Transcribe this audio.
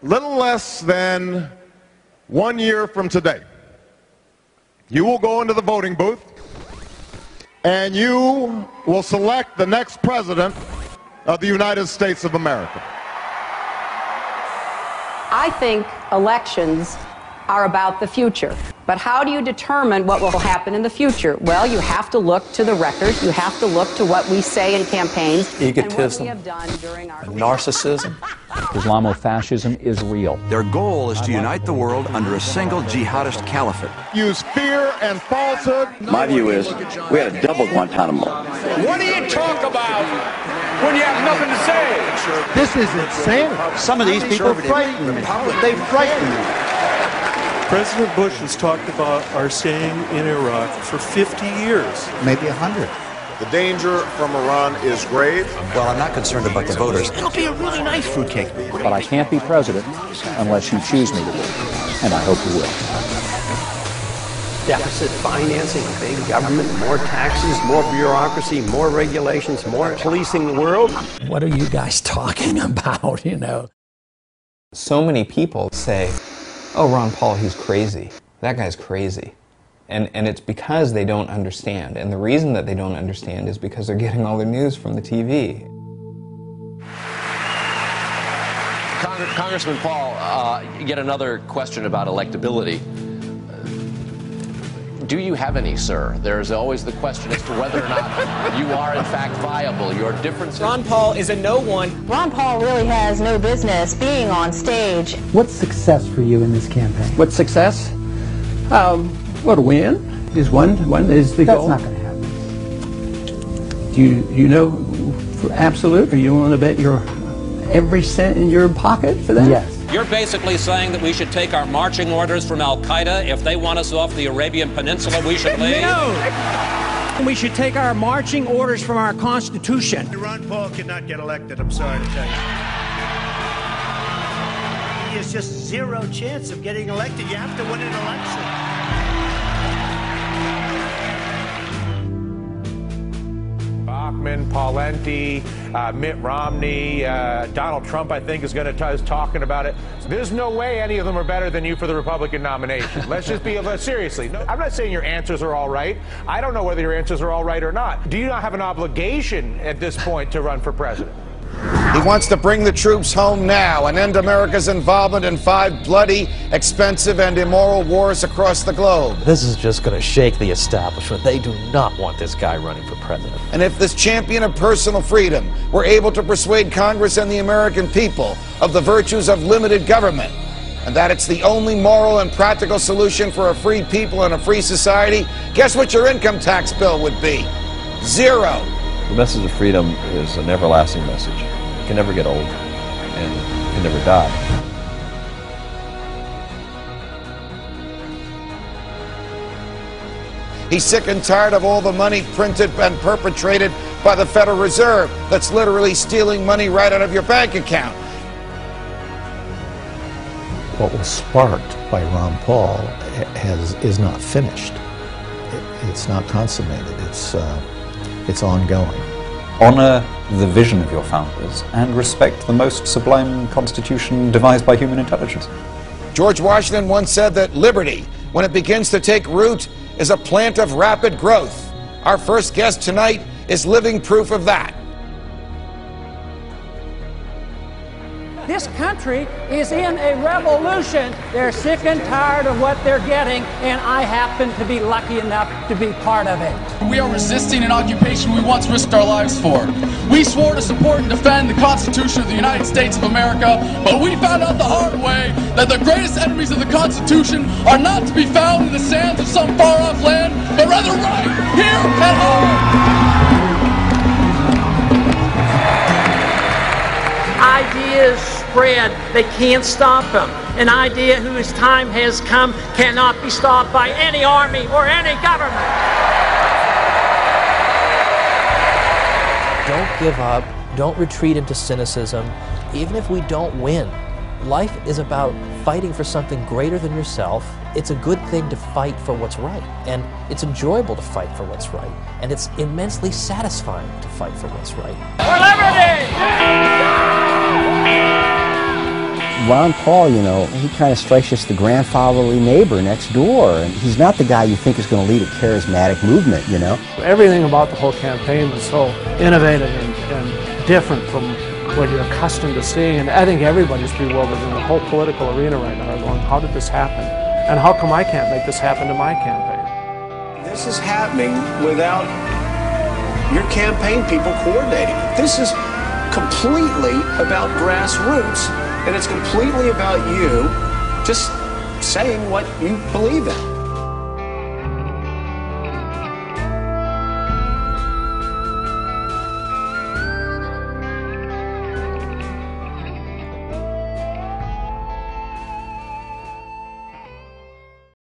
Little less than 1 year from today, you will go into the voting booth and you will select the next president of the United States of America. I think elections are about the future. But how do you determine what will happen in the future? Well, you have to look to the record. You have to look to what we say in campaigns. Egotism, and what we have done during our narcissism. Islamofascism is real. Their goal is to unite the world under a single jihadist caliphate. Use fear and falsehood. My view is we had a double Guantanamo. What do you talk about when you have nothing to say? This is insanity. Some of these people frighten me. They frighten me. President Bush has talked about our staying in Iraq for 50 years. Maybe 100. The danger from Iran is grave. Well, I'm not concerned about the voters. It'll be a really nice fruitcake. But I can't be president unless you choose me to be, and I hope you will. Deficit financing, big government, more taxes, more bureaucracy, more regulations, more policing the world. What are you guys talking about, you know? So many people say, oh, Ron Paul, he's crazy. That guy's crazy. And it's because they don't understand. And the reason that they don't understand is because they're getting all their news from the TV. Congressman Paul, yet another question about electability. Do you have any, sir? There's always the question as to whether or not you are, in fact, viable. Your differences... Ron Paul is a no one. Ron Paul really has no business being on stage. What's success for you in this campaign? What's success? Well, to win is one is the goal. That's not going to happen. Do you know for absolute, or you want to bet your every cent in your pocket for that? Yes. You're basically saying that we should take our marching orders from Al-Qaeda. If they want us off the Arabian Peninsula, we should leave. No! We should take our marching orders from our Constitution. Ron Paul cannot get elected, I'm sorry to tell you. He has just zero chance of getting elected. You have to win an election. Bachmann, Pawlenty, Mitt Romney, Donald Trump, I think, is talking about it. There's no way any of them are better than you for the Republican nomination. Let's just be seriously. No, I'm not saying your answers are all right. I don't know whether your answers are all right or not. Do you not have an obligation at this point to run for president? He wants to bring the troops home now and end America's involvement in 5 bloody, expensive, and immoral wars across the globe. This is just going to shake the establishment. They do not want this guy running for president. And if this champion of personal freedom were able to persuade Congress and the American people of the virtues of limited government, and that it's the only moral and practical solution for a free people and a free society, guess what your income tax bill would be? 0. The message of freedom is an everlasting message. It can never get old, and it can never die. He's sick and tired of all the money printed and perpetrated by the Federal Reserve that's literally stealing money right out of your bank account. What was sparked by Ron Paul is not finished. It's not consummated. It's ongoing. Honor the vision of your founders and respect the most sublime constitution devised by human intelligence. George Washington once said that liberty, when it begins to take root, is a plant of rapid growth. Our first guest tonight is living proof of that. This country is in a revolution. They're sick and tired of what they're getting, and I happen to be lucky enough to be part of it. We are resisting an occupation we once risked our lives for. We swore to support and defend the Constitution of the United States of America, but we found out the hard way that the greatest enemies of the Constitution are not to be found in the sands of some far-off land, but rather right here at home. Ideas spread, they can't stop them. An idea whose time has come cannot be stopped by any army or any government. Don't give up. Don't retreat into cynicism. Even if we don't win, life is about fighting for something greater than yourself. It's a good thing to fight for what's right, and it's enjoyable to fight for what's right, and it's immensely satisfying to fight for what's right. For liberty! Ron Paul, you know, he kind of strikes us the grandfatherly neighbor next door, and he's not the guy you think is going to lead a charismatic movement, you know. Everything about the whole campaign was so innovative and different from what you're accustomed to seeing, and I think everybody's bewildered in the whole political arena right now, going, how did this happen? And how come I can't make this happen to my campaign? This is happening without your campaign people coordinating. This is completely about grassroots, and it's completely about you just saying what you believe in.